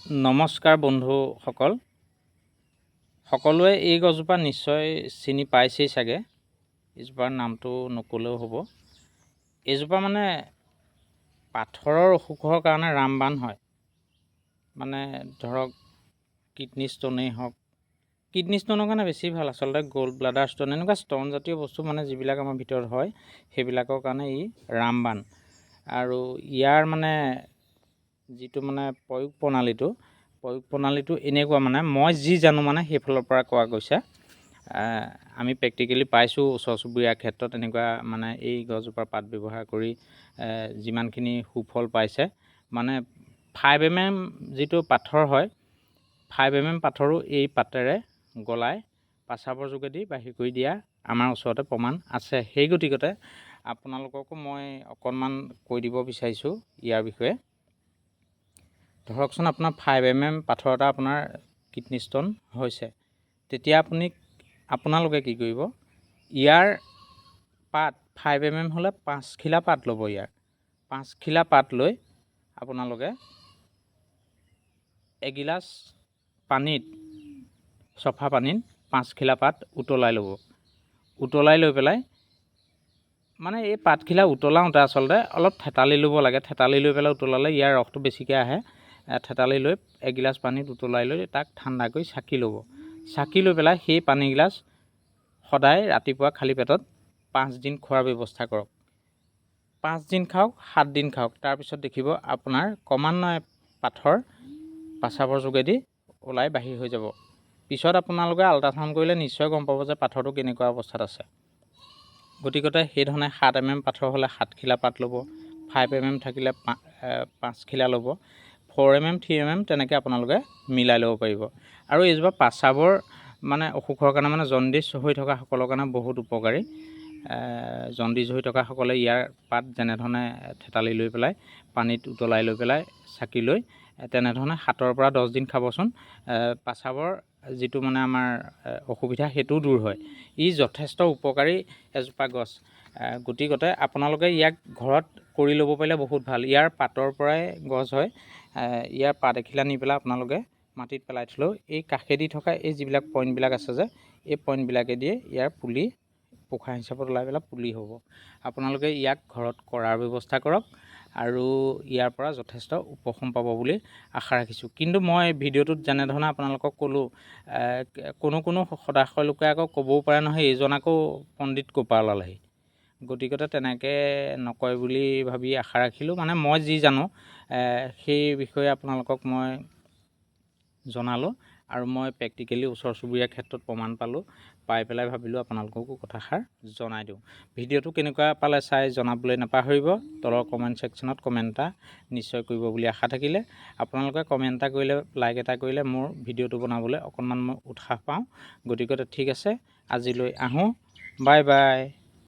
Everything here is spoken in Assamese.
নমস্কাৰ বন্ধুসকল, সকলোৱে এই গছজোপা নিশ্চয় চিনি পাইছেই চাগে। এইজোপাৰ নামটো নকলেও হ'ব। এইজোপা মানে পাথৰৰ অসুখৰ কাৰণে ৰামবাণ হয়। মানে ধৰক কিডনী ষ্টোনেই হওক, কিডনী ষ্টোনৰ কাৰণে বেছি ভাল আচলতে। গ'ল্ড ব্লাডাৰ ষ্টোন, এনেকুৱা ষ্টোন জাতীয় বস্তু মানে যিবিলাক আমাৰ ভিতৰত হয় সেইবিলাকৰ কাৰণে ই ৰামবাণ। আৰু ইয়াৰ মানে যিটো মানে প্ৰয়োগ প্ৰণালীটো এনেকুৱা, মানে মই যি জানো মানে সেইফালৰ পৰা কোৱা গৈছে। আমি প্ৰেক্টিকেলি পাইছোঁ ওচৰ চুবুৰীয়াৰ ক্ষেত্ৰত এনেকুৱা, মানে এই গছজোপাৰ পাত ব্যৱহাৰ কৰি যিমানখিনি সুফল পাইছে। মানে 5 mm যিটো পাথৰ হয়, 5 mm পাথৰো এই পাতেৰে গলাই পাচাবৰ যোগেদি বাহিৰ কৰি দিয়া আমাৰ ওচৰতে প্ৰমাণ আছে। সেই গতিকতে আপোনালোককো মই অকণমান কৈ দিব বিচাৰিছোঁ ইয়াৰ বিষয়ে। ধৰকচোন আপোনাৰ 5 mm পাথৰ এটা আপোনাৰ কিডনী ষ্টোন হৈছে, তেতিয়া আপোনালোকে কি কৰিব, ইয়াৰ পাত 5 mm হ'লে 5 খিলা পাত ল'ব। ইয়াৰ 5 খিলা পাত লৈ আপোনালোকে এগিলাচ পানীত, চফা পানীত 5 খিলা পাত উতলাই ল'ব। উতলাই লৈ পেলাই মানে এই পাতখিলা উতলাওঁতে আচলতে অলপ থেতালি ল'ব লাগে। থেতালি লৈ পেলাই উতলালে ইয়াৰ ৰসটো বেছিকৈ আহে। থেতালি লৈ এগিলাচ পানীত উতলাই লৈ তাক ঠাণ্ডা কৰি চাকি ল'ব। চাকি লৈ পেলাই সেই পানীগিলাচ সদায় ৰাতিপুৱা খালী পেটত 5 দিন খোৱাৰ ব্যৱস্থা কৰক। 5 দিন খাওক, 7 দিন খাওক। তাৰপিছত দেখিব আপোনাৰ ক্ৰমান্বয়ে পাথৰ পাচাবৰ যোগেদি ওলাই বাহিৰ হৈ যাব। পিছত আপোনালোকে আল্ট্ৰাচাউণ্ড কৰিলে নিশ্চয় গম পাব যে পাথৰটো কেনেকুৱা অৱস্থাত আছে। গতিকতে সেইধৰণে 7 mm পাথৰ হ'লে 7 খিলা পাত ল'ব, 5 mm থাকিলে 5 খিলা ল'ব, 4 mm 3 mm তেনেকৈ আপোনালোকে মিলাই ল'ব পাৰিব। আৰু এইজোপা পাচাবৰ মানে অসুখৰ কাৰণে, মানে জণ্ডিছ হৈ থকাসকলৰ কাৰণে বহুত উপকাৰী। জণ্ডিছ হৈ থকাসকলে ইয়াৰ পাত যেনেধৰণে থেতালি লৈ পেলাই পানীত উতলাই লৈ পেলাই চাকি লৈ তেনেধৰণে 7ৰ পৰা 10 দিন খাবচোন। পাচাবৰ যিটো মানে আমাৰ অসুবিধা সেইটোও দূৰ হয়। ই যথেষ্ট উপকাৰী এজোপা গছ। গতিকতে আপোনালোকে ইয়াক ঘৰত কৰি ল'ব পাৰিলে বহুত ভাল। ইয়াৰ পাতৰ পৰাই গছ হয়। ইয়াৰ পাত এখিলা নি পেলাই আপোনালোকে মাটিত পেলাই থ'লেও এই কাষেদি থকা এই যিবিলাক পইণ্টবিলাক আছে যে, এই পইণ্টবিলাকে দিয়ে ইয়াৰ পুলি পোখা হিচাপত ওলাই পেলাই পুলি হ'ব। আপোনালোকে ইয়াক ঘৰত কৰাৰ ব্যৱস্থা কৰক আৰু ইয়াৰ পৰা যথেষ্ট উপশম পাব বুলি আশা ৰাখিছোঁ। কিন্তু মই ভিডিঅ'টোত যেনেধৰণে আপোনালোকক ক'লোঁ, কোনো সদাশয় লোকে আকৌ ক'বও পাৰে নহয়, এইজন আকৌ পণ্ডিত ক'ৰ পৰা ওলালেহি। গতিকতে তেনেকৈ নকয় বুলি ভাবি আশা ৰাখিলোঁ। মানে মই যি জানো সেই বিষয়ে আপোনালোকক মই জনালোঁ, আৰু মই প্ৰেক্টিকেলি ওচৰ চুবুৰীয়াৰ ক্ষেত্ৰত প্ৰমাণ পাই পেলাই ভাবিলোঁ আপোনালোককো কথাষাৰ জনাই দিওঁ। ভিডিঅ'টো কেনেকুৱা পালে চাই জনাবলৈ নাপাহৰিব। তলৰ কমেণ্ট ছেকশ্যনত কমেণ্ট এটা নিশ্চয় কৰিব বুলি আশা থাকিলে। আপোনালোকে কমেণ্ট এটা কৰিলে, লাইক এটা কৰিলে মোৰ ভিডিঅ'টো বনাবলৈ অকণমান মই উৎসাহ পাওঁ। গতিকে ঠিক আছে, আজিলৈ আহোঁ। Bye bye.